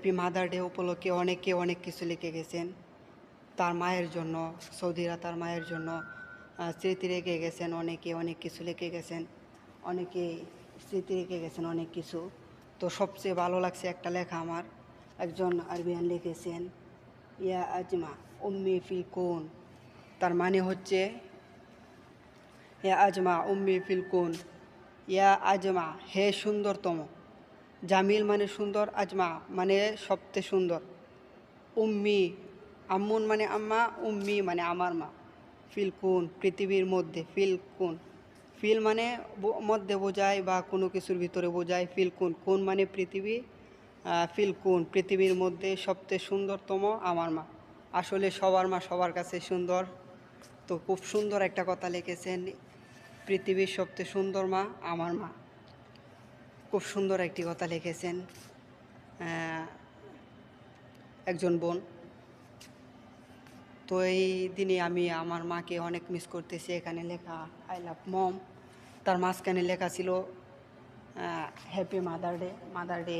Happy mother day উপলক্ষে অনেকে অনেক কিছু লিখে গেছেন তার মায়ের জন্য। সৌদিরা তার মায়ের জন্য স্মৃতি রেখে গেছেন, অনেকে অনেক কিছু লিখে গেছেন, অনেকে স্মৃতি রেখে গেছেন অনেক কিছু। তো সবচেয়ে ভালো লাগছে একটা লেখা আমার, একজন আরবিয়ান লিখেছেন, ইয়া আজমা উম্মি ফি কোন। তার মানে হচ্ছে, ইয়া আজমা উম্মি ফিল কোন, ইয়া আজমা হে সুন্দরতম। জামিল মানে সুন্দর, আজমা মানে সবচেয়ে সুন্দর, উম্মি আম্মুন মানে আম্মা, উম্মি মানে আমার মা, ফিল কুন পৃথিবীর মধ্যে, ফিল কুন ফিল মানে মধ্যে বোঝায় বা কোনো কিছুর ভিতরে বোঝায়, ফিল কুন কুন মানে পৃথিবী, ফিল কুন পৃথিবীর মধ্যে সবচেয়ে সুন্দরতম আমার মা। আসলে সবার মা সবার কাছে সুন্দর। তো খুব সুন্দর একটা কথা লিখেছেন, পৃথিবীর সবচেয়ে সুন্দর মা আমার মা। খুব সুন্দর একটি কথা লিখেছেন একজন বোন। তো এই দিনে আমি আমার মাকে অনেক মিস করতেছি। এখানে লেখা আই লাভ মম, তার মাঝখানে লেখা ছিল happy mother day. Mother day